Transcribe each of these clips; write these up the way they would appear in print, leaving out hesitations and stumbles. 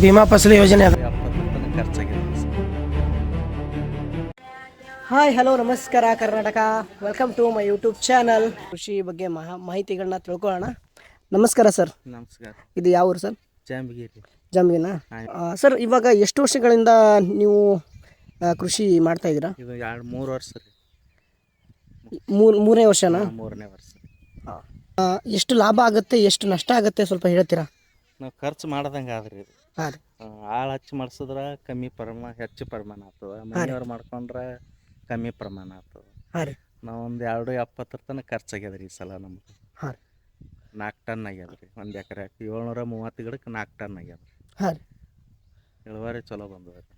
ಭೀಮಾ ಫಸಲಿ ಯೋಜನೆ ಅದ. 70 ತನಕ ಖರ್ಚಾಗಿದೆ ಸರ್. ಹಾಯ್ ಹಲೋ ನಮಸ್ಕಾರ Karnataka, welcome to my YouTube channel. ಕೃಷಿ ಬಗ್ಗೆ ಮಾಹಿತಿಗಳನ್ನ ತಿಳ್ಕೊಳ್ಳೋಣ. ನಮಸ್ಕಾರ ಸರ್. ನಮಸ್ಕಾರ. ಇದು ಯಾವ ಊರು ಸರ್? ಜಾಂಬಗಿರಿ. ಜಾಂಬಗಿರಿನಾ? ಸರ್, ಇವಾಗ ಎಷ್ಟು ವರ್ಷಗಳಿಂದ ನೀವು ಕೃಷಿ ಮಾಡ್ತಾ ಇದ್ದೀರಾ? ಇದು 2-3 ವರ್ಷ ರೀ. ಮೂರನೇ ವರ್ಷನಾ? 3ನೇ ವರ್ಷ. ಎಷ್ಟು ಲಾಭ ಆಗುತ್ತೆ, ಎಷ್ಟು ನಷ್ಟ ಆಗುತ್ತೆ ಸ್ವಲ್ಪ ಹೇಳ್ತೀರಾ? ನಾವು ಖರ್ಚು ಮಾಡ್ದಂಗೆ ಆದ್ರಿ ಇದು. ಹಾಂ ರೀ. ಆಳು ಹಚ್ಚಿ ಮಾಡಿಸಿದ್ರೆ ಕಮ್ಮಿ ಹೆಚ್ಚು ಪ್ರಮಾಣ ಆಗ್ತದೆ. ಮನೆಯವ್ರು ಮಾಡ್ಕೊಂಡ್ರೆ ಕಮ್ಮಿ ಪ್ರಮಾಣ ಆಗ್ತದೆ. ಹಾಂ ರೀ. ನಾವು ಒಂದು 2.70 ತನಕ ಖರ್ಚಾಗ್ಯದ ರೀ ಈ ಸಲ ನಮ್ಗೆ. ಹಾಂ ರೀ. 4 ಟನ್ ಆಗ್ಯದ ರೀ ಒಂದು ಎಕರೆಗೆ. 730 ಗಿಡಕ್ಕೆ 4 ಟನ್ ಆಗ್ಯದ ರೀ. ಹಾಂ ರೀ. ಇಳುವರಿ ಚಲೋ ಬಂದದ ರೀ.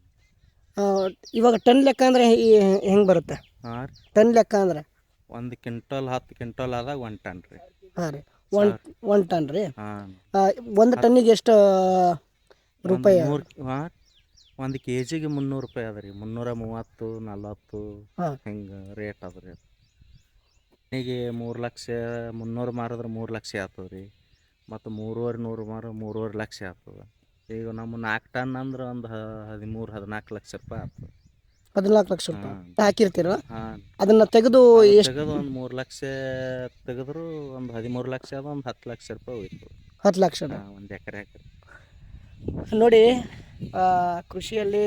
ಇವಾಗ ಟನ್ ಲೆಕ್ಕ ಅಂದರೆ ಹೆಂಗೆ ಬರುತ್ತೆ? ಹಾಂ ರೀ. ಟನ್ ಲೆಕ್ಕ ಅಂದರೆ 1 ಕ್ವಿಂಟಲ್ 10 ಕ್ವಿಂಟಲ್ ಆದಾಗ 1 ಟನ್ ರೀ. ಹಾಂ ರೀ. ಒನ್ ಟನ್ ರೀ. ಹಾಂ. ಒಂದು ಟನ್ನಿಗೆ ಎಷ್ಟು ರೂಪಾಯಿ? 1 ಕೆ ಜಿಗೆ 300 ರೂಪಾಯಿ ಅದ ರೀ. 330, 40 ಹಿಂಗೆ ರೇಟ್ ಅದ ರೀ. ಈಗ 3 ಲಕ್ಷ 300 ಮಾರಿದ್ರೆ 3 ಲಕ್ಷ ಆಗ್ತದೆ ರೀ. ಮತ್ತು 3,500 ಮಾರ 3,500 ಲಕ್ಷ ಆಗ್ತದೆ. ಈಗ ನಮ್ಮ 4 ಟನ್ ಅಂದ್ರೆ ಒಂದು 13-14 ಲಕ್ಷ ರೂಪಾಯಿ ಆಗ್ತದೆ. 14 ಲಕ್ಷ ರೂಪಾಯಿ ಹಾಕಿರ್ತೀರ? ಹಾಂ. ಅದನ್ನು ತೆಗೆದು ತೆಗೆದು ಒಂದು 3 ಲಕ್ಷ ತೆಗೆದ್ರು ಒಂದು 13 ಲಕ್ಷ ಅದ, ಒಂದು 10 ಲಕ್ಷ ರೂಪಾಯಿ ಹೋಯ್ತು. 10 ಲಕ್ಷ ಒಂದು ಎಕರೆ ಹಾಕಿ. ನೋಡಿ, ಕೃಷಿಯಲ್ಲಿ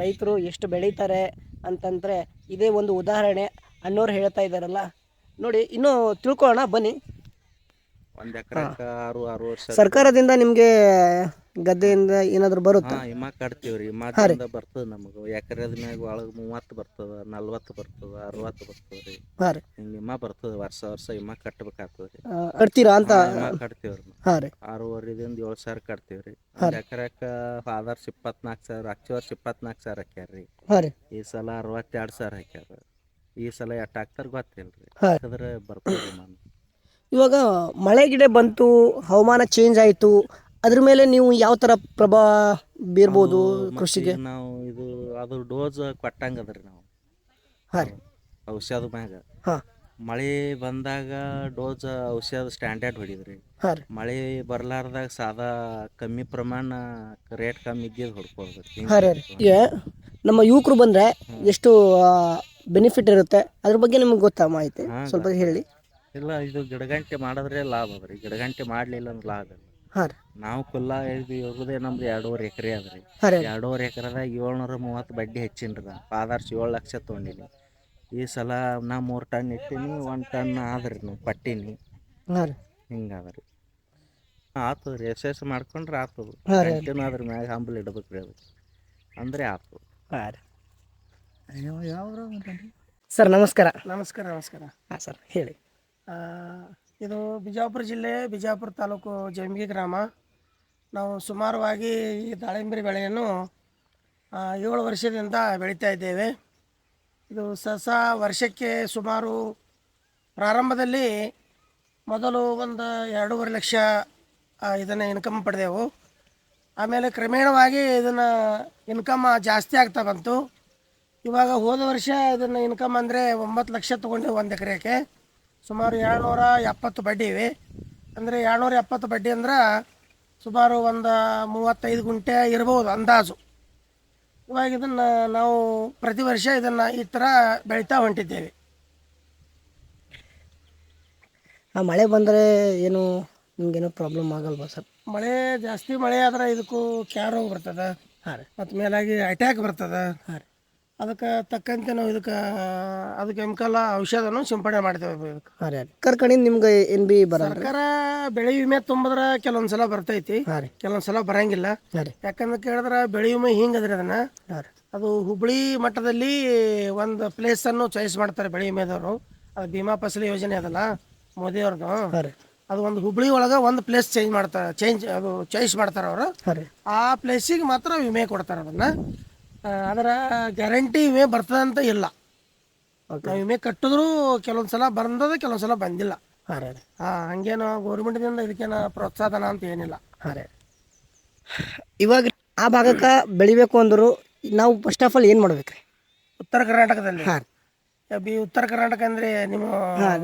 ರೈತರು ಎಷ್ಟು ಬೆಳೀತಾರೆ ಅಂತಂದರೆ ಇದೇ ಒಂದು ಉದಾಹರಣೆ. ಅಣ್ಣವ್ರು ಹೇಳ್ತಾ ಇದ್ದಾರಲ್ಲ ನೋಡಿ, ಇನ್ನೂ ತಿಳ್ಕೊಳ್ಳೋಣ ಬನ್ನಿ. ಒಂದು ಎಕರೆಗೆ 6 ವರ್ಷ ಸರ್ಕಾರದಿಂದ ನಿಮಗೆ ಗದ್ದೆಯಿಂದ ಏನಾದರೂ ಬರುತ್ತಾ? ವಿಮಾ ಕಟ್ತೀವಿ ರೀ. ವಿಮಾದಿಂದ ಬರ್ತದೆ ನಮಗೆ. ಎಕರೆದ ಮ್ಯಾಗ ಒಳಗೆ 30 ಬರ್ತದೆ, 40 ಬರ್ತದೆ, 60 ಬರ್ತದೆ ರೀ. ಹಾಂ ರೀ. ಹಿಂಗೆ ವಿಮಾ ಬರ್ತದೆ. ವರ್ಷ ವಿಮಾ ಕಟ್ಟಬೇಕಾಗ್ತದೆ ರೀ. ಕಟ್ತೀರಾ ಅಂತ? ವಿಮಾ ಕಟ್ತೀವಿ ರೀ. ಹಾಂ ರೀ. 6,500ದಿಂದ 7,000 ಕಟ್ತೀವಿ ರೀ. ಒಂದು ಎಕರೆಗೆ ಆದರ್ಶ 24,000, ಹಚ್ಚ ವರ್ಷ 24,000 ಹಾಕ್ಯಾರ ರೀ. ಹಾಂ ರೀ. ಈ ಸಲ 62,000 ಹಾಕ್ಯಾರ. ಈ ಸಲ ಎಷ್ಟು ಹಾಕ್ತಾರೆ ಗೊತ್ತಿಲ್ಲ ರೀ. ಹಾಂ. ಹಾಕಿದ್ರೆ ಬರ್ತದೆ ವಿಮಾ. ಇವಾಗ ಮಳೆ ಗಿಡ ಬಂತು, ಹವಾಮಾನ ಚೇಂಜ್ ಆಯಿತು, ಅದ್ರ ಮೇಲೆ ನೀವು ಯಾವ ಥರ ಪ್ರಭಾವ ಬೀರ್ಬೋದು ಕೃಷಿಗೆ? ನಾವು ಅದು ಡೋಸ್ ಕೊಟ್ಟಂಗೆ ಅದ ರೀ ನಾವು. ಹಾಂ ರೀ. ಔಷಧ ಮ್ಯಾಗ ಹಾಂ. ಮಳೆ ಬಂದಾಗ ಡೋಸ್ ಔಷಧ ಸ್ಟ್ಯಾಂಡರ್ಡ್ ಹೊಡಿದ್ರಿ. ಹಾಂ ರೀ. ಮಳೆ ಬರ್ಲಾರ್ದಾಗ ಸಾದಾ ಕಮ್ಮಿ ಪ್ರಮಾಣ ರೇಟ್ ಕಮ್ಮಿ ಇದ್ದಿದ್ದು ಹೊಡ್ಕೊಳ್ಬೇಕು. ಹಾಂ ರೀ. ಈಗ ನಮ್ಮ ಯುವಕರು ಬಂದರೆ ಎಷ್ಟು ಬೆನಿಫಿಟ್ ಇರುತ್ತೆ ಅದ್ರ ಬಗ್ಗೆ ನಿಮ್ಗೆ ಗೊತ್ತಾ ಮಾಹಿತಿ? ಸ್ವಲ್ಪ ಹೇಳಿ. ಇಲ್ಲ, ಇದು ಗಿಡಗಂಟೆ ಮಾಡಿದ್ರೆ ಲಾಭ ಅದ ರೀ. ಗಿಡಗಂಟೆ ಮಾಡಲಿಲ್ಲ ಅಂದ್ರೆ ಲಾಭ ಇಲ್ಲ. ಹಾಂ ರೀ. ನಾವು ಕುಲ್ಲ ಇರೋದೇ ನಮ್ದು 2.5 ಎಕರೆ ಅದ ರೀ. 2.5 ಎಕರೆದಾಗ 730 ಬಡ್ಡಿ ಹೆಚ್ಚಿನ ರೀ. ಆದರ್ಶ 7 ಲಕ್ಷ ತೊಗೊಂಡಿನಿ. ಈ ಸಲ ನಾ 3 ಟನ್ ಇಟ್ಟೀನಿ. 1 ಟನ್ ಆದ್ರಿ ನೀವು ಪಟ್ಟೀನಿ. ಹಾಂ ರೀ. ಹಿಂಗೆ ಅದ ರೀ. ಆಗ್ತದೆ ರೀ. ಎಸ್ ಮಾಡ್ಕೊಂಡ್ರೆ ಆಗ್ತದೆ. ಕಂಟಿನ್ಯೂ ಅದ್ರ ಮ್ಯಾಗ ಹಂಬಲ್ ಇಡ್ಬೇಕು ರೀ. ಅದು ಅಂದರೆ ಆಗ್ತದೆ. ಹಾಂ ರೀ. ಸರ್ ನಮಸ್ಕಾರ. ನಮಸ್ಕಾರ. ಹಾಂ ಸರ್, ಹೇಳಿ. ಇದು ಬಿಜಾಪುರ ಜಿಲ್ಲೆ, ಬಿಜಾಪುರ ತಾಲೂಕು, ಜಂಬಗಿ ಗ್ರಾಮ. ನಾವು ಸುಮಾರವಾಗಿ ಈ ದಾಳಿಂಬೆ ಬೆಳೆಯನ್ನು 7 ವರ್ಷದಿಂದ ಬೆಳೀತಾ ಇದ್ದೇವೆ. ಇದು ವರ್ಷಕ್ಕೆ ಸುಮಾರು ಪ್ರಾರಂಭದಲ್ಲಿ ಮೊದಲು ಒಂದು 2.5 ಲಕ್ಷ ಇದನ್ನು ಇನ್ಕಮ್ ಪಡೆದೆವು. ಆಮೇಲೆ ಕ್ರಮೇಣವಾಗಿ ಇದನ್ನು ಇನ್ಕಮ್ ಜಾಸ್ತಿ ಆಗ್ತಾ ಬಂತು. ಇವಾಗ ಹೋದ ವರ್ಷ ಇದನ್ನು ಇನ್ಕಮ್ ಅಂದರೆ 9 ಲಕ್ಷ ತೊಗೊಂಡು 1 ಎಕರೆಗೆ ಸುಮಾರು 770 ಬಡ್ಡಿ ಇವೆ. ಅಂದರೆ 770 ಬಡ್ಡಿ ಅಂದ್ರೆ ಸುಮಾರು ಒಂದು 35 ಗುಂಟೆ ಇರ್ಬೋದು ಅಂದಾಜು. ಇವಾಗ ಇದನ್ನು ನಾವು ಪ್ರತಿ ವರ್ಷ ಇದನ್ನು ಈ ಥರ ಬೆಳೀತಾ ಹೊಂಟಿದ್ದೇವೆ. ಮಳೆ ಬಂದರೆ ಏನು ನಿಮಗೇನು ಪ್ರಾಬ್ಲಮ್ ಆಗಲ್ವಾ ಸರ್? ಜಾಸ್ತಿ ಮಳೆ ಆದ್ರೆ ಇದಕ್ಕೂ ಕ್ಯಾರ್ ರೋಗ ಬರ್ತದೆ. ಹಾಂ ರೀ. ಮತ್ತು ಮೇಲಾಗಿ ಅಟ್ಯಾಕ್ ಬರ್ತದೆ. ಹಾಂ ರೀ. ಅದಕ್ಕೆ ತಕ್ಕಂತೆ ನಾವು ಅದು ಕೆಮಿಕಲ್ ಔಷಧನೂ ಸಿಂಪಡಣೆ ಮಾಡ್ತೇವೆ. ಹಾಂ ರೀ. ಸರ್ಕಾರ ಕಡೆಯಿಂದ ನಿಮ್ಗೆ ಏನು ಬಿ ಸರ್ಕಾರ ಬೆಳೆ ವಿಮೆ ತುಂಬಿದ್ರೆ ಕೆಲವೊಂದು ಸಲ ಬರ್ತೈತಿ. ಹಾಂ ರೀ. ಕೆಲವೊಂದು ಸಲ ಬರಂಗಿಲ್ಲ. ಹಾಂ ರೀ. ಯಾಕಂದ್ರೆ ಕೇಳಿದ್ರೆ ಬೆಳೆ ವಿಮೆ ಹಿಂಗದ್ರಿ ಅದನ್ನು. ಹಾಂ ರೀ. ಅದು ಹುಬ್ಬಳ್ಳಿ ಮಟ್ಟದಲ್ಲಿ ಒಂದು ಪ್ಲೇಸನ್ನು ಚಾಯ್ಸ್ ಮಾಡ್ತಾರೆ ಬೆಳೆ ವಿಮೆದವರು. ಅದು ಭೀಮಾ ಫಸಲಿ ಯೋಜನೆ ಅದಲ್ಲ ಮೋದಿಯವ್ರದ್ದು. ಹಾಂ ರೀ. ಅದು ಒಂದು ಹುಬ್ಬಳ್ಳಿ ಒಳಗೆ ಒಂದು ಪ್ಲೇಸ್ ಅದು ಚಾಯ್ಸ್ ಮಾಡ್ತಾರೆ ಅವರು. ಹಾಂ ರೀ. ಆ ಪ್ಲೇಸಿಗೆ ಮಾತ್ರ ವಿಮೆ ಕೊಡ್ತಾರೆ. ಅದನ್ನು ಅದರ ಗ್ಯಾರಂಟಿ ವಿಮೆ ಬರ್ತದಂತ ಇಲ್ಲ. ನಾವು ವಿಮೆ ಕಟ್ಟಿದ್ರು ಕೆಲವೊಂದು ಸಲ ಬಂದದ, ಕೆಲವೊಂದು ಸಲ ಬಂದಿಲ್ಲ. ಹಾಂ ರೀ. ಹಂಗೇನು ಗೌರ್ಮೆಂಟ್ದಿಂದ ಇದಕ್ಕೇನು ಪ್ರೋತ್ಸಾಹನ ಅಂತ ಏನಿಲ್ಲ. ಹಾಂ ರೀ. ಇವಾಗ ಆ ಭಾಗಕ್ಕೆ ಬೆಳಿಬೇಕು ಅಂದರು ನಾವು ಫಸ್ಟ್ ಆಫ್ ಆಲ್ ಏನು ಮಾಡ್ಬೇಕು ರೀ? ಉತ್ತರ ಕರ್ನಾಟಕದಲ್ಲಿ. ಹಾಂ. ಉತ್ತರ ಕರ್ನಾಟಕ ಅಂದರೆ ನಿಮ್ಮ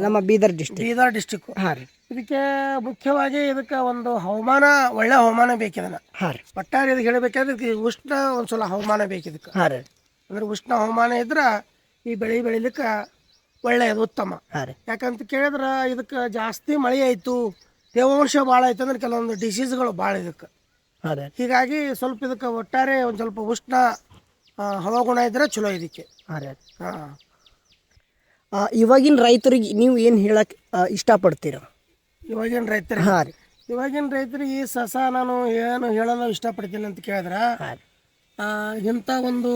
ನಮ್ಮ ಬೀದರ್ ಡಿಸ್ಟ್ರಿಕ್ಟ್. ಬೀದರ್ ಡಿಸ್ಟಿಕ್ಕು. ಹಾಂ ರೀ. ಇದಕ್ಕೆ ಮುಖ್ಯವಾಗಿ ಇದಕ್ಕೆ ಒಂದು ಹವಾಮಾನ, ಒಳ್ಳೆ ಹವಾಮಾನ ಬೇಕಿದನ್ನ. ಹಾಂ ರೀ. ಒಟ್ಟಾರೆ ಇದಕ್ಕೆ ಹೇಳಬೇಕಾದ್ರೆ ಇದಕ್ಕೆ ಉಷ್ಣ ಒಂದು ಸಲ ಹವಾಮಾನ ಬೇಕಿದಕ್ಕೆ. ಹಾಂ ರೀ. ಅಂದ್ರೆ ಉಷ್ಣ ಹವಾಮಾನ ಇದ್ರೆ ಈ ಬೆಳೆ ಬೆಳಿಲಿಕ್ಕೆ ಒಳ್ಳೆಯದು, ಉತ್ತಮ. ಹಾಂ ರೀ. ಯಾಕಂತ ಕೇಳಿದ್ರೆ ಇದಕ್ಕೆ ಜಾಸ್ತಿ ಮಳೆ ಆಯಿತು, ತೇವಾಂಶ ಭಾಳ ಆಯ್ತು ಅಂದ್ರೆ ಕೆಲವೊಂದು ಡಿಸೀಸ್ಗಳು ಭಾಳ ಇದಕ್ಕೆ. ಹಾಂ ರೀ. ಹೀಗಾಗಿ ಸ್ವಲ್ಪ ಇದಕ್ಕೆ ಒಟ್ಟಾರೆ ಒಂದು ಸ್ವಲ್ಪ ಉಷ್ಣ ಹವಾಗುಣ ಇದ್ರೆ ಚಲೋ ಇದಕ್ಕೆ. ಹಾಂ ರೀ. ಹಾಂ. ಇವಾಗಿನ ರೈತರಿಗೆ ನೀವು ಏನು ಹೇಳಕ್ಕೆ ಇಷ್ಟಪಡ್ತೀರ? ಇವಾಗಿನ ರೈತರಿಗೆ ಹಾಂ ರೀ. ಇವಾಗಿನ ರೈತರಿಗೆ ಈ ನಾನು ಏನು ಹೇಳಲು ಇಷ್ಟಪಡ್ತೀನಿ ಅಂತ ಕೇಳಿದ್ರೆ, ಹಾಂ ರೀ. ಇಂಥ ಒಂದು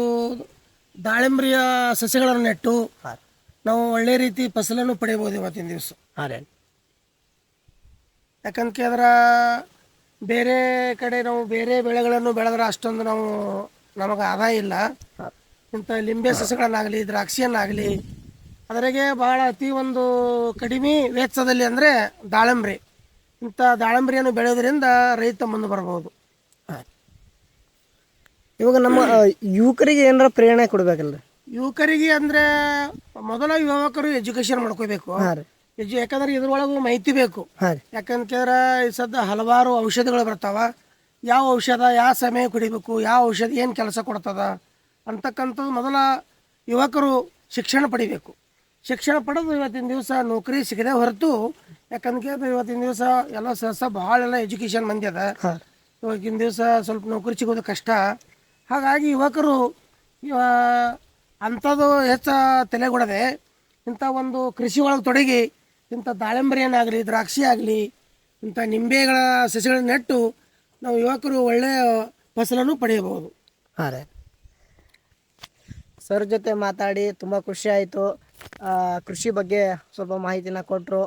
ದಾಳಿಂಬ್ರಿಯ ಸಸ್ಯಗಳನ್ನು ನೆಟ್ಟು ಹಾಂ ರೀ. ನಾವು ಒಳ್ಳೆ ರೀತಿ ಫಸಲನ್ನು ಪಡೆಯಬಹುದು ಇವತ್ತಿನ ದಿವಸ. ಹಾಂ ರೀ. ಯಾಕಂತ ಕೇಳಿದ್ರೆ ಬೇರೆ ಕಡೆ ನಾವು ಬೇರೆ ಬೆಳೆಗಳನ್ನು ಬೆಳೆದ್ರೆ ಅಷ್ಟೊಂದು ನಮಗೆ ಆದಾಯ ಇಲ್ಲ. ಇಂಥ ಲಿಂಬೆ ಸಸ್ಯಗಳನ್ನಾಗಲಿ, ದ್ರಾಕ್ಷಿಯನ್ನಾಗಲಿ, ಅದರಾಗೆ ಭಾಳ ಅತಿ ಒಂದು ಕಡಿಮೆ ವೆಚ್ಚದಲ್ಲಿ ಅಂದರೆ ದಾಳಂಬ್ರಿ. ಇಂಥ ದಾಳಂಬ್ರಿಯನ್ನು ಬೆಳೆಯೋದ್ರಿಂದ ರೈತ ಮುಂದೆ ಬರ್ಬೋದು. ಇವಾಗ ನಮ್ಮ ಯುವಕರಿಗೆ ಏನಾರ ಪ್ರೇರಣೆ ಕೊಡ್ಬೇಕಲ್ರಿ? ಯುವಕರಿಗೆ ಅಂದರೆ ಮೊದಲ ಯುವಕರು ಎಜುಕೇಷನ್ ಮಾಡ್ಕೋಬೇಕು. ಹಾಂ ರೀ. ಯಾಕಂದ್ರೆ ಇದ್ರೊಳಗೂ ಮಾಹಿತಿ ಬೇಕು. ಹಾಂ ರೀ. ಯಾಕಂತ ಕೇಳಿದ್ರೆ ಈ ಸದ್ಯ ಹಲವಾರು ಔಷಧಿಗಳು ಬರ್ತಾವ. ಯಾವ ಔಷಧ ಯಾವ ಸಮಯ ಕುಡಿಬೇಕು, ಯಾವ ಔಷಧ ಏನು ಕೆಲಸ ಕೊಡ್ತದ ಅಂತಕ್ಕಂಥದ್ದು ಮೊದಲ ಯುವಕರು ಶಿಕ್ಷಣ ಪಡಿಬೇಕು. ಶಿಕ್ಷಣ ಪಡೆದು ಇವತ್ತಿನ ದಿವಸ ನೌಕರಿ ಸಿಗದೆ ಹೊರತು, ಯಾಕಂದ್ರೆ ಇವತ್ತಿನ ದಿವಸ ಎಲ್ಲ ಭಾಳ ಎಜುಕೇಷನ್ ಮಂದಿ ಅದ. ಇವತ್ತಿನ ದಿವಸ ಸ್ವಲ್ಪ ನೌಕರಿ ಸಿಗೋದು ಕಷ್ಟ. ಹಾಗಾಗಿ ಯುವಕರು ಅಂಥದ್ದು ಹೆಚ್ಚು ತಲೆಗೊಡದೆ ಇಂಥ ಒಂದು ಕೃಷಿ ಒಳಗೆ ತೊಡಗಿ ಇಂಥ ದಾಳಿಂಬರಿಯನ್ನಾಗಲಿ, ದ್ರಾಕ್ಷಿ ಆಗಲಿ, ಇಂಥ ನಿಂಬೆಗಳ ಸಸ್ಯಗಳನ್ನ ನೆಟ್ಟು ನಾವು ಯುವಕರು ಒಳ್ಳೆಯ ಫಸಲನ್ನು ಪಡೆಯಬಹುದು. ಹಾಂ ರೀ. ಸರ್ ಜೊತೆ ಮಾತಾಡಿ ತುಂಬ ಖುಷಿ ಆಯಿತು. ಕೃಷಿ ಬಗ್ಗೆ ಸ್ವಲ್ಪ ಮಾಹಿತಿನ ಕೊಟ್ಟರು.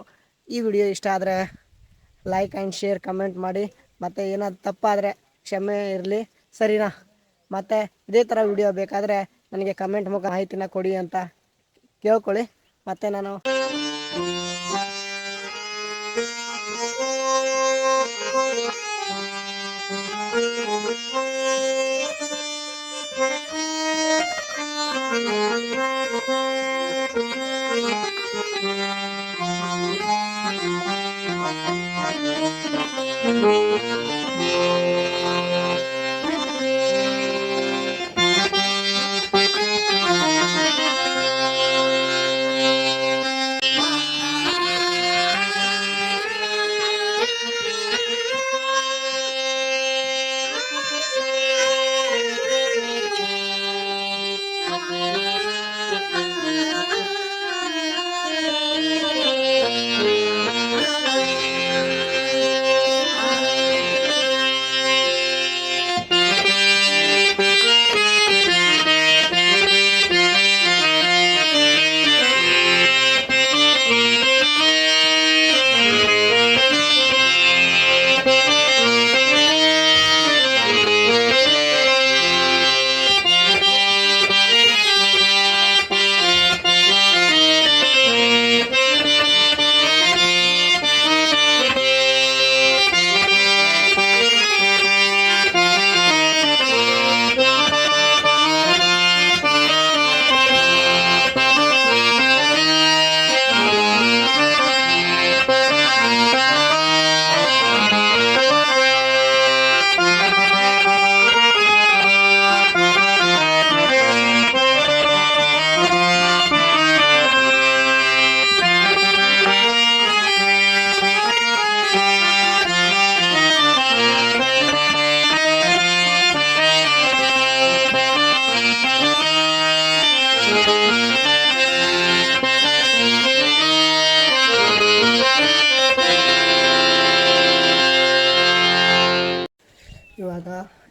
ಈ ವಿಡಿಯೋ ಇಷ್ಟ ಆದರೆ ಲೈಕ್ ಆ್ಯಂಡ್ ಶೇರ್, ಕಮೆಂಟ್ ಮಾಡಿ. ಮತ್ತು ಏನಾದ್ರು ತಪ್ಪಾದರೆ ಕ್ಷಮೆ ಇರಲಿ, ಸರಿನಾ? ಮತ್ತು ಇದೇ ಥರ ವಿಡಿಯೋ ಬೇಕಾದರೆ ನನಗೆ ಕಮೆಂಟ್ ಮುಖ ಮಾಹಿತಿನ ಕೊಡಿ ಅಂತ ಕೇಳ್ಕೊಳ್ಳಿ. ಮತ್ತು ನಾನು ಇವಾಗ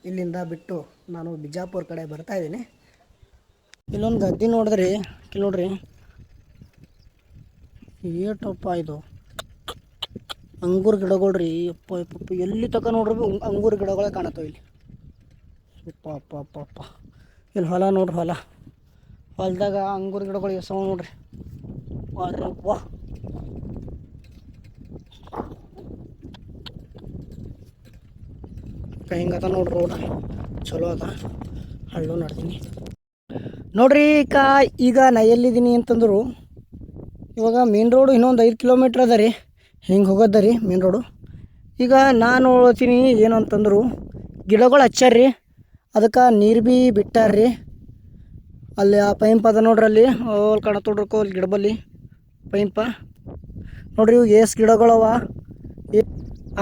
ಇಲ್ಲಿಂದ ಬಿಟ್ಟು ನಾನು ಬಿಜಾಪುರ ಕಡೆ ಬರ್ತಾಯಿದ್ದೀನಿ. ಇಲ್ಲೊಂದು ಗದ್ದೆ ನೋಡಿದ್ರಿ, ಇಲ್ಲಿ ನೋಡ್ರಿ, ಏಟಪ್ಪ ಇದು ಅಂಗೂರ ಗಿಡಗಳ್ರಿ. ಅಪ್ಪ ಯಪ್ಪ, ಎಲ್ಲಿ ತಕ ನೋಡ್ರಿ ಅಂಗೂರ ಗಿಡಗಳೇ ಕಾಣತ್ತವ ಇಲ್ಲಿ. ಅಪ್ಪ ಅಪ್ಪ ಅಪ್ಪ ಅಪ್ಪ. ಇಲ್ಲಿ ಹೊಲ ನೋಡ್ರಿ, ಹೊಲದಾಗ ಅಂಗೂರ ಗಿಡಗಳು ಎಸವ ನೋಡ್ರಿ. ಅರೆ ವಾ, ಹಿಂಗದ ನೋಡ್ರಿ ರೋಡ್, ಚಲೋ ಅದ. ಹಳ್ಳು ನಡ್ತೀನಿ. ನೋಡ್ರಿ ಈಗ ನಾ ಎಲ್ಲಿದ್ದೀನಿ ಅಂತಂದ್ರು ಇವಾಗ ಮೇನ್ ರೋಡು ಇನ್ನೊಂದು 5 ಕಿಲೋಮೀಟ್ರ್ ಅದ ರೀ, ಹಿಂಗೆ ಹೋಗೋದ ರೀ ಮೇನ್ ರೋಡು. ಈಗ ನಾನು ನೋಡ್ತೀನಿ ಏನು ಅಂತಂದ್ರು ಗಿಡಗಳು ಹಚ್ಚಾರ್ರಿ, ಅದಕ್ಕೆ ನೀರು ಭೀ ಬಿಟ್ಟಾರ್ರಿ. ಅಲ್ಲಿ ಆ ಪೈಂಪ್ ಅದ ನೋಡ್ರಿ, ಅಲ್ಲಿ ಅಲ್ಲಿ ಕಾಣತ್ತೋಡ್ರಕ್ಕೋ ಅಲ್ಲಿ ಗಿಡ ಬಲ್ಲಿ ಪೈಂಪ ನೋಡ್ರಿ. ಇವು ಏಸ್ ಗಿಡಗಳವ,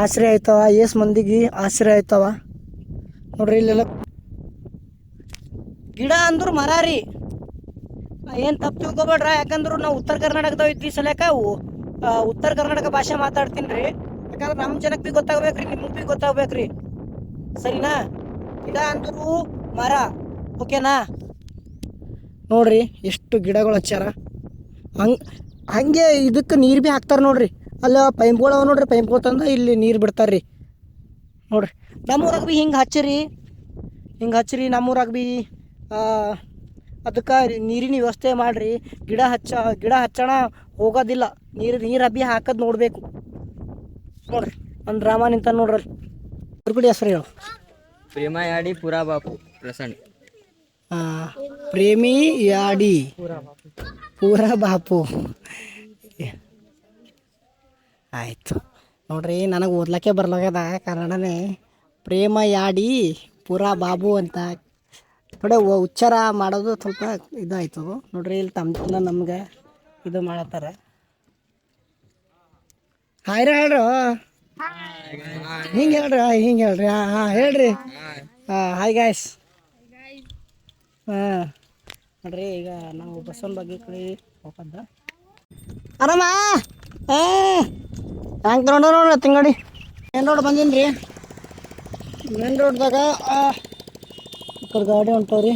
ಆಶ್ರಯ ಆಯ್ತವ, ಏಸ್ ಮಂದಿಗೆ ಆಶ್ರಯ ಆಯ್ತವ ನೋಡ್ರಿ. ಇಲ್ಲೆಲ್ಲ ಗಿಡ ಅಂದ್ರು ಮರ ರೀ, ಏನು ತಪ್ಪು ತಿಳ್ಕೊಬೇಡ್ರ. ಯಾಕಂದ್ರೆ ನಾವು ಉತ್ತರ ಕರ್ನಾಟಕದಾಗ ಇದ್ವಿ ಸಲಕ ಉತ್ತರ ಕರ್ನಾಟಕ ಭಾಷೆ ಮಾತಾಡ್ತೀನಿ ರೀ. ಯಾಕಂದ್ರೆ ನಮ್ಮ ಜನಕ್ಕೆ ಭೀ ಗೊತ್ತಾಗ್ಬೇಕ್ರಿ, ನಿಮ್ಗೆ ಭೀ ಗೊತ್ತಾಗ್ಬೇಕ್ರಿ, ಸರಿನಾ? ಗಿಡ ಅಂದ್ರು ಮರ, ಓಕೆನಾ? ನೋಡ್ರಿ ಎಷ್ಟು ಗಿಡಗಳು ಹಚ್ಚಾರ. ಹಂಗೆ ಇದಕ್ಕೆ ನೀರು ಭೀ ಹಾಕ್ತಾರೆ ನೋಡ್ರಿ. ಅಲ್ಲ ಪೈಂಪ್ಗಳು ಅವ ನೋಡ್ರಿ, ಪೈಂಪ್ಗಳು ತಂದು ಇಲ್ಲಿ ನೀರು ಬಿಡ್ತಾರೆ ರೀ ನೋಡ್ರಿ. ನಮ್ಮೂರಾಗ ಭೀ ಹಿಂಗೆ ಹಚ್ಚಿರಿ ನಮ್ಮೂರಾಗ ಭೀ ಅದಕ್ಕೆ ನೀರಿನ ವ್ಯವಸ್ಥೆ ಮಾಡಿರಿ. ಗಿಡ ಹಚ್ಚೋಣ ಹೋಗೋದಿಲ್ಲ, ನೀರು ಅಬ್ಬಿ ಹಾಕೋದು ನೋಡಬೇಕು ನೋಡ್ರಿ. ಒಂದು ಡ್ರಾಮಾ ನಿಂತ ನೋಡ್ರಿ. ಗುಡಿ ಹೆಸರು ಹೇಳು. ಪ್ರೇಮ ಯಾಡಿ ಪೂರಾ ಬಾಪು ಪ್ರಸನ್ನ. ಪ್ರೇಮಿ ಯಾಡಿ ಪೂರಾ ಬಾಪು. ಆಯಿತು ನೋಡ್ರಿ, ನನಗೆ ಓದ್ಲಿಕ್ಕೆ ಬರ್ಲಾಗದ ಕನ್ನಡನೇ. ಪ್ರೇಮ ಯಾಡಿ ಪೂರಾ ಬಾಬು ಅಂತ ನೋಡಿ, ಉಚ್ಚಾರ ಮಾಡೋದು ಸ್ವಲ್ಪ ಇದಾಯ್ತು ನೋಡ್ರಿ. ಇಲ್ಲಿ ತಮ್ಮ ನಮ್ಗೆ ಇದು ಮಾಡತ್ತಾರ. ಹಾಯ್ ಹೇಳ್ರಿ, ಹಿಂಗೆ ಹೇಳ್ರಿ ಹಾಂ ಹೇಳ್ರಿ. Hi guys. ನೋಡ್ರಿ, ಈಗ ನಾವು ಬಸವನ ಬಗ್ಗೆ ಕಡೆ ಹೋಗದ ಆರಾಮ ಹ್ಯಾಂಗೆ ನೋಡ್ರಿ ತಿಂಗಡಿ ಮೇನ್ ರೋಡ್ ಬಂದೀನಿ ರೀ. ಮೇನ್ ರೋಡ್ದಾಗ ಈ ಕಡೆ ಗಾಡಿ ಹೊಂಟವ್ರಿ,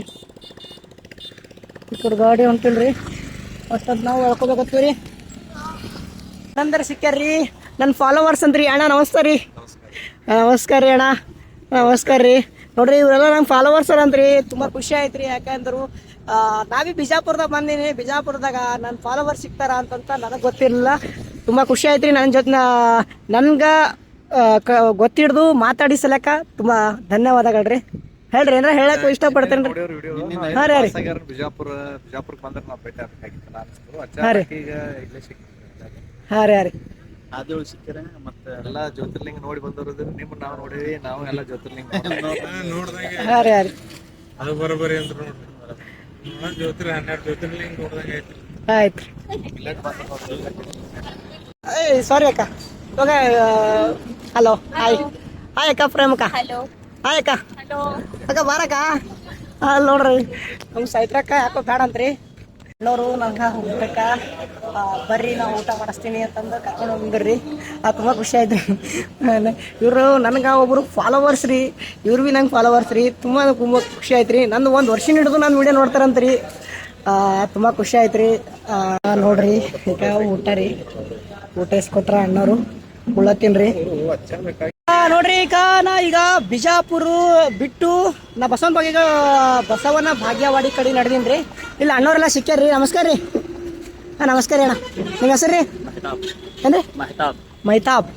ಈ ಕಡೆ ಗಾಡಿ ಹೊಂಟಿಲ್ರಿ. ಅಷ್ಟೊಂದು ನಾವು ಹೇಳ್ಕೊಬೇಕತ್ತೀವಿ ರೀ. ನಂದರ ಸಿಕ್ಕ್ಯಾರ್ರಿ ನನ್ನ ಫಾಲೋವರ್ಸ್ ಅಂತ್ರಿ. ಅಣ್ಣ ನಮಸ್ಕಾರ ರೀ. ನಮಸ್ಕಾರ ರೀ ಅಣ್ಣ, ನಮಸ್ಕಾರ ರೀ. ನೋಡ್ರಿ, ಇವರೆಲ್ಲ ನಂಗೆ ಫಾಲೋವರ್ಸ್ ಅಂತ್ರಿ. ತುಂಬ ಖುಷಿ ಆಯ್ತು ರೀ. ಯಾಕಂದ್ರು ನಾವೀ ಬಿಜಾಪುರದಾಗ ಬಂದೀನಿ. ಬಿಜಾಪುರದಾಗ ನನ್ನ ಫಾಲೋವರ್ಸ್ ಸಿಗ್ತಾರ ಅಂತಂತ ನನಗೆ ಗೊತ್ತಿರಲಿಲ್ಲ. ತುಂಬ ಖುಷಿ ಆಯ್ತು ರೀ. ನನ್ನ ಜೊತೆ ನನ್ಗೆ ಗೊತ್ತಿಡ್ದು ಮಾತಾಡಿಸಲಕ್ಕ ತುಂಬ ಧನ್ಯವಾದಗಳು ರೀ. ಹೇಳ್ರಿ ಏನಾರ ಹೇಳಕ್ಕೆ ಇಷ್ಟಪಡ್ತೇನೆ ರೀ. ಹಾಂ ರೀ ಬಿಜಾಪುರಕ್ಕೆ ಬಂದ್ರೆ ನಾವು ಭೇಟಿ ಆಗ್ಬೇಕಾಗಿತ್ತು. ಹಾಂ ರೀ ಈಗ ಇಲ್ಲೇ ಹಾಂ ರೀ ಹಾಂ ರೀ ಆದಿಗಳು ಸಿಕ್ಕಿರ ಮತ್ತೆ ಎಲ್ಲ ಜ್ಯೋತಿರ್ಲಿಂಗ ನೋಡಿ ಬಂದವರು. ನಿಮ್ಮ ನಾವು ನೋಡಿವಿ, ನಾವು ಎಲ್ಲ ಜ್ಯೋತಿರ್ಲಿಂಗ ನೋಡ್ದಂಗೆ. ಹಾಂ ರೀ ಹಾಂ ರೀ ಅದು ಬರೋಬರಿ ಅಂದ್ರೆ ನೋಡ್ರಿ 12 ಜ್ಯೋತಿರ್ಲಿಂಗ ನೋಡ್ದಂಗೆ ಐತ್ರಿ. ಆಯ್ತು ಏಯ್ ಸಾರಿ ಅಕ್ಕ. ಇವಾಗ ಹಲೋ ಹಾಯ್ ಹಾಯ್ ಅಕ್ಕ, ಪ್ರೇಮಕ್ಕ ಹಾಯ್ ಅಕ್ಕ. ಅಕ್ಕ ಬಾರಕ್ಕ. ಅಲ್ಲಿ ನೋಡ್ರಿ ನಮ್ಮ ಸೈತ್ರಕ್ಕ ಯಾಕೋ ಬೇಡ ಅಂತ್ರಿ. ಅಣ್ಣವರು ನಂಗೆ ಊಟಕ್ಕೆ ಬರ್ರಿ ನಾವು ಊಟ ಮಾಡಿಸ್ತೀನಿ ಅಂತಂದು ಕರ್ಕೊಂಡು ಬಂದ್ರಿ. ತುಂಬ ಖುಷಿ ಆಯ್ತು ರೀ. ಇವರು ನನಗೆ ಒಬ್ಬರು ಫಾಲೋವರ್ಸ್ ರೀ, ಇವ್ರು ಭೀ ನಂಗೆ ಫಾಲೋವರ್ಸ್ ರೀ. ತುಂಬ ಖುಷಿ ಆಯ್ತು ರೀ. ನಂದು ಒಂದು ವರ್ಷ ಹಿಡಿದು ನಾನು ವೀಡಿಯೋ ನೋಡ್ತಾರಂತ ರೀ. ತುಂಬ ಖುಷಿ ಆಯ್ತು ರೀ. ನೋಡ್ರಿ ಈಗ ಊಟ ರೀ, ಊಟ ಇಸ್ಕೊಟ್ರ ಅಣ್ಣವರು, ಉಳ್ಳತ್ತೀನಿ ರೀ. ನೋಡ್ರಿ ಈಗ ಬಿಜಾಪುರ ಬಿಟ್ಟು ನಾ ಬಸವನ ಭಾಗ್ಯವಾಡಿ ಕಡೆ ನಡೆದೀನಿ ರೀ. ಇಲ್ಲಿ ಅಣ್ಣವರೆಲ್ಲ ಸಿಕ್ಕ್ಯಾರ್ರಿ. ನಮಸ್ಕಾರ ರೀ. ಹಾಂ ನಮಸ್ಕಾರ ಅಣ್ಣ. ನಿಮ್ಮ ಹೆಸರು ರೀ ಏನ್ರಿ? ಮೈತಾಬ್.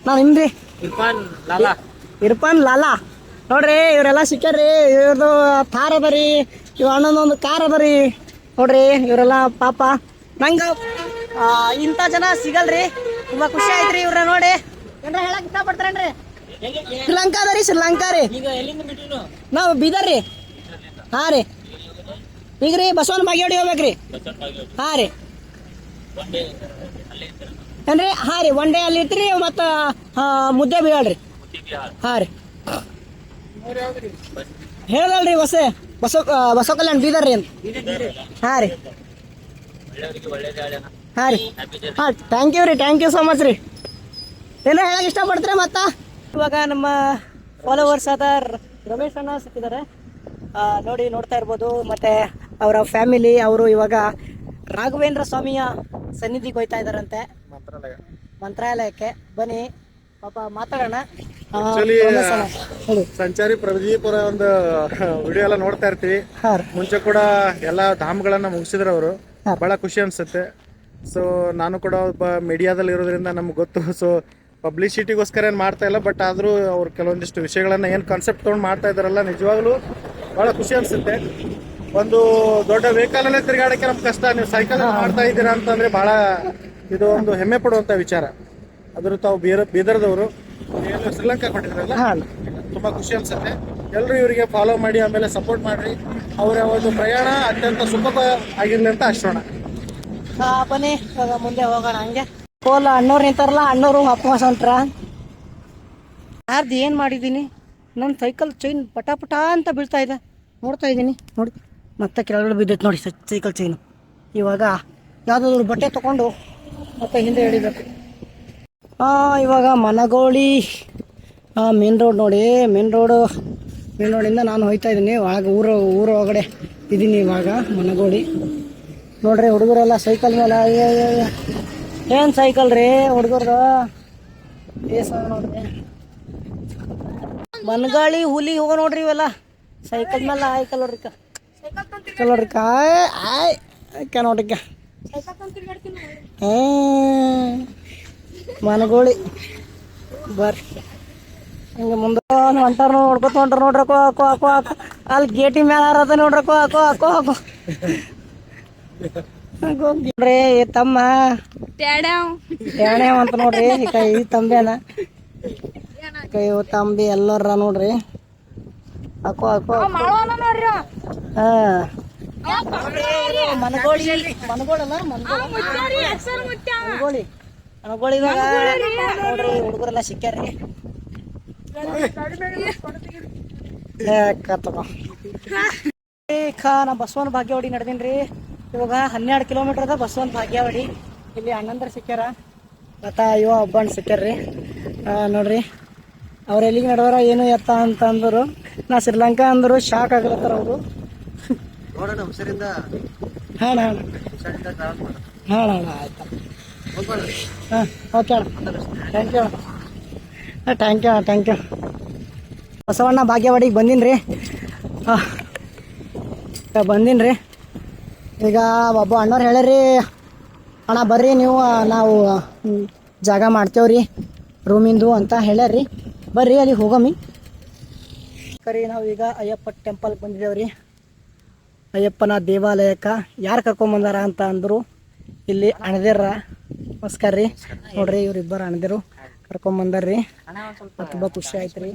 ನಾ ನಿಮ್ದು ರೀ? ಇರ್ಫಾನ್ ಲಾಲಾ. ನೋಡ್ರಿ ಇವರೆಲ್ಲ ಸಿಕ್ಕ್ಯಾರ್ರಿ. ಇವ್ರದ್ದು ಥಾರ್ ಅದ ರೀ, ಇವ್ ಅಣ್ಣನೊಂದು ಕಾರ್ ಅದ ರೀ. ನೋಡ್ರಿ ಇವರೆಲ್ಲ ಪಾಪ ನಂಗೆ ಇಂಥ ಜನ ಸಿಗಲ್ರಿ. ತುಂಬ ಖುಷಿ ಆಯ್ತು ರೀ ಇವ್ರನ್ನ ನೋಡಿ. ಏನಾರ ಹೇಳಕ್ ಇಷ್ಟಪಡ್ತಾರೇನ್ರಿ? ಶ್ರೀಲಂಕಾ ಅದ ರೀ, ಶ್ರೀಲಂಕಾ ರೀ. ನಾವು ಬೀದರ್ ರೀ. ಹಾಂ ರೀ. ಈಗ ರೀ ಬಸವನ ಬಾಗೇವಾಡಿ ಹೋಗ್ಬೇಕ್ರಿ. ಹಾಂ ರೀ ಏನ್ರಿ? ಹಾಂ ರೀ, ಒನ್ ಡೇ ಅಲ್ಲಿ ಇರ್ತೀರಿ ಮತ್ತು ಮುದ್ದೆ ಬೀಳ್ರಿ. ಹಾಂ ರೀ ಹೇಳ್ದಲ್ರಿ ಬಸವ ಕಲ್ಯಾಣ ಬೀದರ್ ರೀ ಅಂತ. ಹಾಂ ರೀ ಹಾಂ ರೀ ಹಾಂ ಥ್ಯಾಂಕ್ ಯು ಸೊ ಮಚ್ ರೀ. ಏನೋ ಹೇಳಕ್ಕೆ ಇಷ್ಟಪಡ್ತೀರಾ ಮತ್ತೆ? ಇವಾಗ ನಮ್ಮ ಫಾಲೋವರ್ಸ್ ಆದ ರಮೇಶ್ ಅಣ್ಣ ಸಿಕ್ಕಿದ್ದಾರೆ ನೋಡ್ತಾ ಇರ್ಬೋದು. ಮತ್ತು ಅವರ ಫ್ಯಾಮಿಲಿ ಅವರು ಇವಾಗ ರಾಘವೇಂದ್ರ ಸ್ವಾಮಿಯ ಸನ್ನಿಧಿಗೆ ಹೋಗ್ತಾ ಇದ್ದಾರಂತೆ, ಮಂತ್ರಾಲಯಕ್ಕೆ. ಬನ್ನಿ ಪಾಪ ಮಾತಾಡೋಣ. ಸಂಚಾರಿ ಪ್ರದೀಪರ ಒಂದು ವಿಡಿಯೋ ಎಲ್ಲ ನೋಡ್ತಾ ಇರ್ತೀವಿ. ಮುಂಚೆ ಕೂಡ ಎಲ್ಲ ಧಾಮ್ಗಳನ್ನ ಮುಗಿಸಿದ್ರು ಅವರು. ಬಹಳ ಖುಷಿ ಅನ್ಸುತ್ತೆ. ಸೊ ನಾನು ಕೂಡ ಒಬ್ಬ ಮೀಡಿಯಾದಲ್ಲಿ ಇರೋದ್ರಿಂದ ನಮ್ಗೆ ಗೊತ್ತು. ಸೊ ಪಬ್ಲಿಸಿಟಿಗೋಸ್ಕರ ಏನು ಮಾಡ್ತಾ ಇಲ್ಲ, ಬಟ್ ಆದರೂ ಅವ್ರು ಕೆಲವೊಂದಿಷ್ಟು ವಿಷಯಗಳನ್ನ ಏನು ಕಾನ್ಸೆಪ್ಟ್ ತೊಗೊಂಡು ಮಾಡ್ತಾ ಇದ್ದಾರಲ್ಲ, ನಿಜವಾಗ್ಲೂ ಭಾಳ ಖುಷಿ ಅನಿಸುತ್ತೆ. ಒಂದು ದೊಡ್ಡ ವೆಹಿಕಲ್ ಅಲ್ಲೇ ತಿರುಗಾಡಕ್ಕೆ ನಮ್ಗೆ ಕಷ್ಟ, ನೀವು ಸೈಕಲ್ ಮಾಡ್ತಾ ಇದ್ದೀರಾ ಅಂತಂದ್ರೆ ಬಹಳ ಇದು ಒಂದು ಹೆಮ್ಮೆ ಪಡುವಂತ ವಿಚಾರ. ಅದ್ರ ತಾವು ಬೀದರ್ದವರು ಶ್ರೀಲಂಕಾ ಕೊಟ್ಟಿದ್ರಲ್ಲ, ತುಂಬಾ ಖುಷಿ ಅನ್ಸುತ್ತೆ. ಎಲ್ಲರೂ ಇವರಿಗೆ ಫಾಲೋ ಮಾಡಿ ಆಮೇಲೆ ಸಪೋರ್ಟ್ ಮಾಡ್ರಿ. ಅವರ ಒಂದು ಪ್ರಯಾಣ ಅತ್ಯಂತ ಸುಖದ ಆಗಿರ್ಲಿ ಅಂತ ಅಷ್ಟೋಣ. ಬನ್ನಿ ಇವಾಗ ಮುಂದೆ ಹೋಗೋಣ. ಹಂಗೆ ಕೋಲ ಅಣ್ಣವ್ರು ನಿಂತಾರಲ್ಲ, ಅಣ್ಣವರು ವಾಪಸ್ ಹೊಂಟ್ರ. ಯಾರ್ದು ಏನು ಮಾಡಿದ್ದೀನಿ, ನನ್ನ ಸೈಕಲ್ ಚೈನ್ ಪಟ ಪಟ ಅಂತ ಬೀಳ್ತಾ ಇದೆ, ನೋಡ್ತಾ ಇದ್ದೀನಿ ನೋಡಿ. ಮತ್ತೆ ಕೆಳಗಡೆ ಬಿದ್ದೈತೆ ನೋಡಿ ಸೈಕಲ್ ಚೈನು. ಇವಾಗ ಯಾವುದಾದ್ರು ಬಟ್ಟೆ ತೊಗೊಂಡು ಮತ್ತೆ ಹಿಂದೆ ಹಿಡಿಬೇಕು. ಇವಾಗ ಮನಗೋಳಿ ಮೇನ್ ರೋಡ್ ನೋಡಿ. ಮೇನ್ ರೋಡಿಂದ ನಾನು ಹೋಗ್ತಾ ಇದ್ದೀನಿ ಒಳಗೆ, ಊರ ಒಳಗಡೆ ಇದ್ದೀನಿ ಇವಾಗ. ಮನಗೋಳಿ ನೋಡ್ರಿ, ಹುಡುಗರೆಲ್ಲ ಸೈಕಲ್ ಮೇಲೆ. ಏನು ಸೈಕಲ್ ರೀ ಹುಡುಗರ್ದು, ನೋಡ್ರಿ. ಮನಗಾಳಿ ಹುಲಿ ಹೋಗೋ ನೋಡ್ರಿ ಇವೆಲ್ಲ ಸೈಕಲ್ ಮೇಲೆ. ಆಯ್ಕಲ್ ನೋಡ್ರಿ ನೋಡ್ರಿ ನೋಡ್ರಿಕ ಮನಗೋಳಿ ಬರ್ರಿ. ಹಂಗೆ ಮುಂದೆ ಹೊಂಟಾರ ನೋಡ್ಕೊತ ಹೊಂಟಾರ ನೋಡ್ರಿ. ಅಕೋ ಅಲ್ಲಿ ಗೇಟಿ ಮೇಲೆ ಹಾರದ ನೋಡ್ರಿ. ಅಕೋ ನೋಡ್ರಿ ತಮ್ಮ ಟ್ಯಾಣೆ ಅಂತ ನೋಡ್ರಿ. ಕೈ ತಂಬೆನ ಕೈ ತಂಬಿ ಎಲ್ಲರ ನೋಡ್ರಿ. ಅಕೋ ಮನಗೋಳಿದಾಗ ನೋಡ್ರಿ ಹುಡುಗರೆಲ್ಲ ಸಿಕ್ಕ್ಯಾರ್ರಿ. ನಾ ಬಸವನ ಭಾಗ್ಯವಾಡಿ ನಡೆದೀನಿ. ಇವಾಗ 12 ಕಿಲೋಮೀಟರ್ ಅದ ಬಸವನ ಭಾಗ್ಯವಾಡಿ. ಇಲ್ಲಿ ಅಣ್ಣಂದ್ರ ಸಿಕ್ಕ್ಯಾರ, ಮತ್ತ ಯುವ ಹಬ್ಬಣ್ಣ ಸಿಕ್ಕ್ಯಾರ್ರಿ. ನೋಡ್ರಿ ಅವ್ರು ಎಲ್ಲಿಗೆ ನಡೆದಾರ ಏನು ಎತ್ತ ಅಂತ ಅಂದರು. ನಾ ಶ್ರೀಲಂಕಾ ಅಂದರು, ಶಾಕ್ ಆಗ್ಲತ್ತಾರ ಅವರು. ಹಾಂ ಆಯ್ತು. ಹಾಂ ಓಕೆ ಅಣ್ಣ, ಥ್ಯಾಂಕ್ ಯು. ಬಸವಣ್ಣ ಭಾಗ್ಯವಾಡಿಗೆ ಬಂದೀನಿ ರೀ. ಈಗ ಒಬ್ಬ ಅಣ್ಣವ್ರು ಹೇಳ್ಯಾರಿ, ಅಣ್ಣ ಬರ್ರಿ ನೀವು, ನಾವು ಜಾಗ ಮಾಡ್ತೇವ್ರಿ ರೂಮಿಂದು ಅಂತ ಹೇಳ್ಯಾರ್ರಿ. ಬರ್ರಿ ಅಲ್ಲಿ ಹೋಗಮ್ಮಿ. ಕರಿ ನಾವು ಈಗ ಅಯ್ಯಪ್ಪ ಟೆಂಪಲ್ಗೆ ಬಂದಿದ್ದೇವ್ರಿ. ಅಯ್ಯಪ್ಪನ ದೇವಾಲಯಕ್ಕೆ ಯಾರು ಕರ್ಕೊಂಬಂದಾರ ಅಂತ ಅಂದರು. ಇಲ್ಲಿ ಅಣದೇರ ನಮಸ್ಕಾರ ರೀ. ನೋಡ್ರಿ ಇವ್ರಿಬ್ಬರು ಅಣದೇರು ಕರ್ಕೊಂಬಂದಾರ್ರಿ. ತುಂಬ ಖುಷಿ ಆಯ್ತು ರೀ.